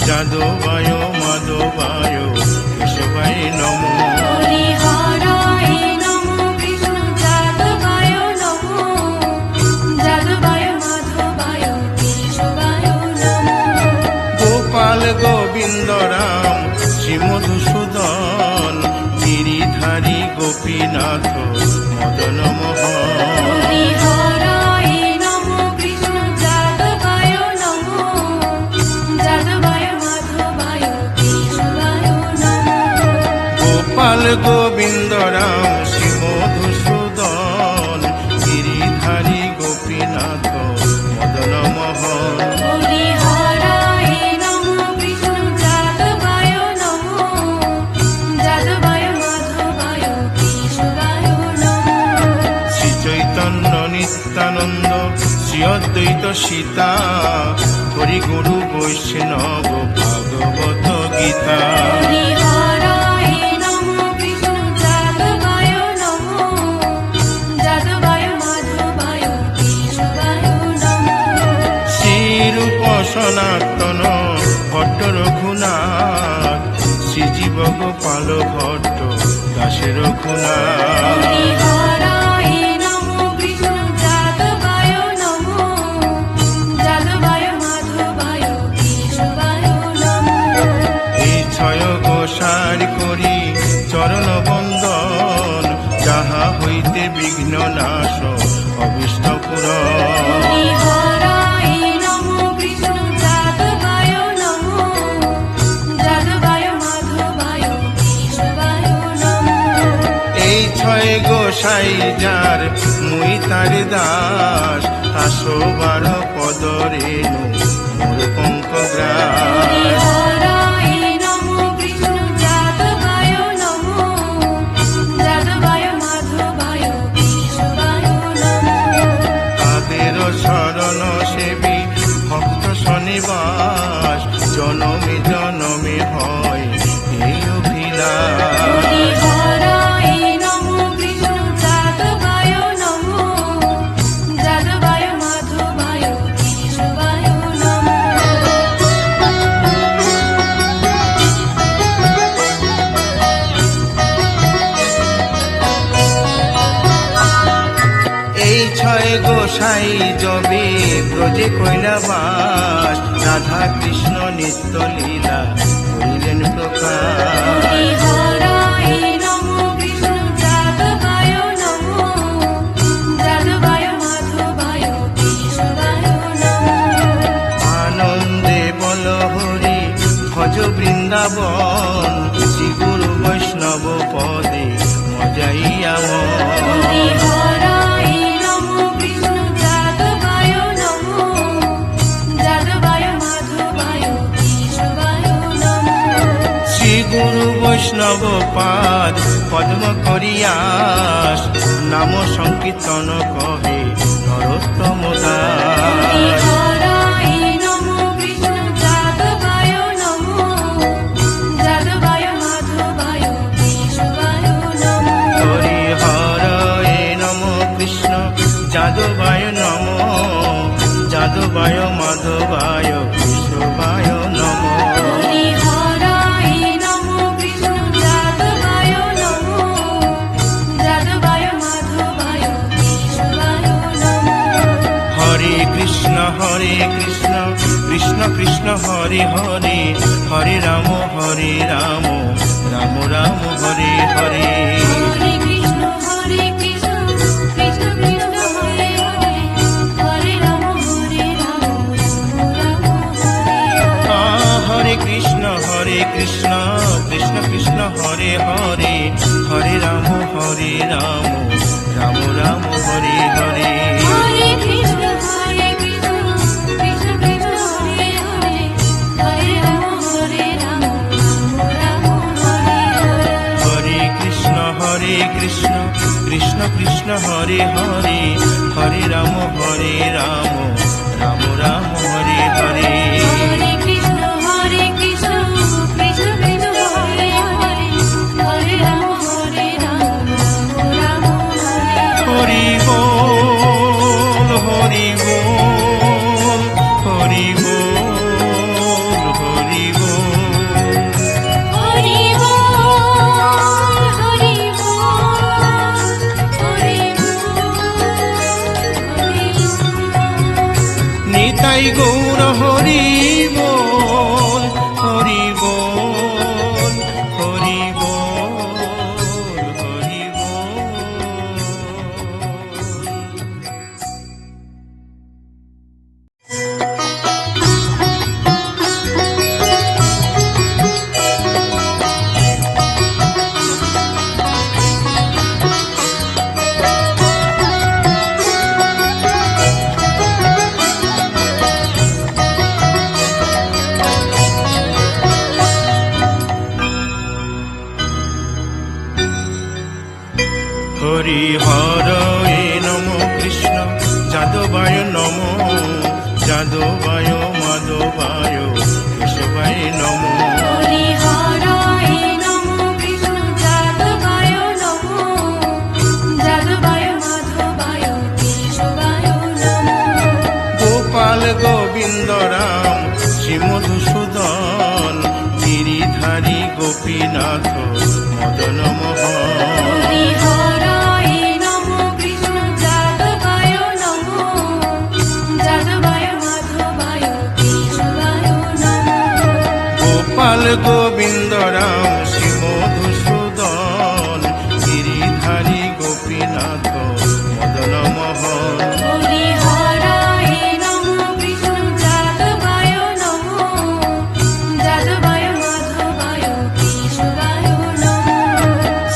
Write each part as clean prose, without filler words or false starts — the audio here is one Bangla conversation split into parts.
যাদবায় মাধবায় কেশবায় নমো। হরি হরায় নমো কৃষ্ণ যাদবায় নমো, যাদবায় মাধবায় কেশবায় নমো। গোপাল গোবিন্দ রাম শ্রী মধুসূদন গিরিধারী গোপীনাথ মদন মোহন। হরি হরায় নমো কৃষ্ণ যাদবায় নমো, যাদবায় মাধবায় কেশবায় নমো। গোপাল গোবিন্দ রাম শ্রী মধুসূদন গিরিধারী গোপীনাথ মদন মোহন। হরি হরায় নমো কৃষ্ণ যাদবায় নমো, যাদবায় মাধবায় কেশবায় নমো। শ্রী চৈতন্য নিত্যানন্দ শ্রী অদ্বৈত সীতা হরি গুরু বৈষ্ণব ভাগবত গীতা। হরি হরায় নমো কৃষ্ণ যাদবায় নমো, যাদবায় মাধবায় কেশবায় নমো। শ্রীরূপ সনাতন ভট্ট রঘুনাথ শ্রীজীব গোপাল ভট্ট দাসে রঘুনাথ। হরি হরায় নমো কৃষ্ণ যাদবায় নমো, যাদবায় মাধবায় কেশবায় নমো। এই ছয় গোসার করি চরণ বন্দন যাহা হইতে বিঘ্ন নাশ অবিষ্ট পুরন। হরি হরায় নমো কৃষ্ণ যাদবায় নমো, যাদবায় মাধবায় কেশবায় নমো। এই ছয় গোসাই যার মুই তার দাস আসো বার পদ রেণু মোর পঙ্ক হরি গ্রাস। হরায় নমো কৃষ্ণ যাদবায় নমো, যাদবায় মাধবায় কেশবায় নমো। তাদের শরণ সেবী ভক্ত শনিবাস জনমে জনমে হয় এই অভিলাষ। হরি হরায় নমো কৃষ্ণ যাদবায় নমো, যাদবায় মাধবায় কেশবায় নমো। এই ছয় গোসাই যবে ব্রজে কৈলাবাস রাধা কৃষ্ণ নিত্য লীলা করিলেন প্রকাশ। হরি হরায় নমো কৃষ্ণ যাদবায় নমো, যাদবায় মাধবায় কেশবায় নমো। আনন্দে বল হরি ভজ বৃন্দাবন শ্রী গুরু বৈষ্ণব পদে মজাইয়া হরি হরায় নমো কৃষ্ণ যাদবায় নমো, যাদবায় মাধবায় কেশবায় নমো। শ্রী গুরু বৈষ্ণব পাদ পদ্ম করিয়াস নাম সংকীর্তন কহে নরোত্তম হরি দাস। হরায় নমো কৃষ্ণ যাদবায় নমো, যাদবায় মাধবায় কেশবায় নমো। হরি হরে নম কৃষ্ণ যাদবায় নম যাদবায় মাধবায় কেশবায় নম। হরি হরায় নমো কৃষ্ণ যাদবায় নমো, যাদবায় মাধবায় কেশবায় নমো। হরে কৃষ্ণ কৃষ্ণ কৃষ্ণ হরে হরে হরে রাম রাম রাম হরে হরে। হরে কৃষ্ণ কৃষ্ণ কৃষ্ণ হরে হরে, হরে রাম রাম হরে হরে। হরে কৃষ্ণ কৃষ্ণ কৃষ্ণ হরে হরে হরে রাম রাম রাম হরে হরে। হরে কৃষ্ণ কৃষ্ণ কৃষ্ণ হরে হরে, হরে রাম রাম হরে হরে। হরে কৃষ্ণ কৃষ্ণ কৃষ্ণ হরে হরে হরে রাম রাম রাম হরে হরে। হরে কৃষ্ণ কৃষ্ণ কৃষ্ণ হরে হরে, হরে রাম রাম হরে হরে। হরি বল হরি বল হরি বল হরি বল। গৌর হরি বল, হরি বল, হরি বল, হরি বল। হরি হরয়ে নম কৃষ্ণ যাদবায় নম, যাদবায় মাধবায় কেশবায় নম। হরি হরায় নমঃ কৃষ্ণ যাদবায় নমঃ, যাদবায় মাধবায় কেশবায় নমঃ। গোপাল গোবিন্দ রাম শ্রী মধুসূদন, গিরিধারী গোপীনাথ মদন মোহন। হরি হরায় নমঃ কৃষ্ণ যাদবায় নমঃ, যাদবায় মাধবায় কেশবায় নমঃ। গোপাল গোবিন্দ রাম শ্রী মধুসূদন, গিরিধারী গোপীনাথ মদন মোহন। হরি হরায় নমঃ কৃষ্ণ যাদবায় নমঃ, যাদবায় মাধবায় কেশবায় নমঃ।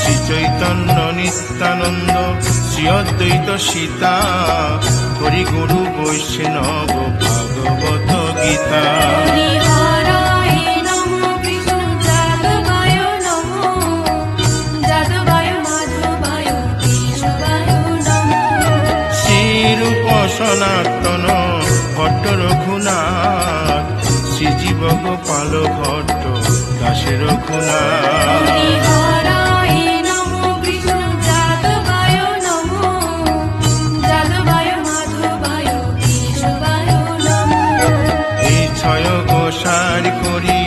শ্রী চৈতন্য নিত্যানন্দ শ্রী অদ্বৈত সীতা, হরি গুরু বৈষ্ণব ভাগবত গীতা। হরি হরায় নমঃ কৃষ্ণ যাদবায় নমঃ, যাদবায় মাধবায় কেশবায় নমঃ। শ্রীরূপ সনাতন ভট্ট রঘুনাথ, শ্রীজীব গোপাল ভট্ট দাসে রঘুনাথ। হরি হরায় নমঃ কৃষ্ণ যাদবায় নমঃ, যাদবায় মাধবায় কেশবায় নমঃ। এই ছয় গোসার করি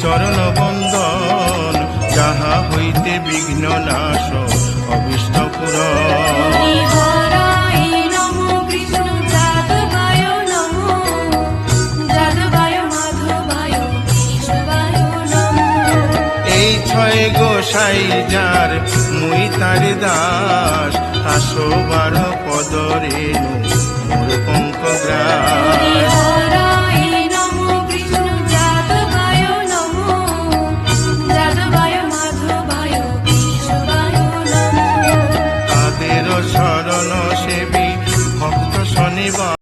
চরণ বন্দন, যাহা হইতে বিঘ্ন নাশ অবিষ্ট পুরন। হরি হরায় নমঃ কৃষ্ণ যাদবায় নমঃ, যাদবায় মাধবায় কেশবায় নমঃ। এই ছয় গোসাই যার মুই তার দাস, আসো বার পদরেণু মোর পঙ্ক হরি গ্রাস।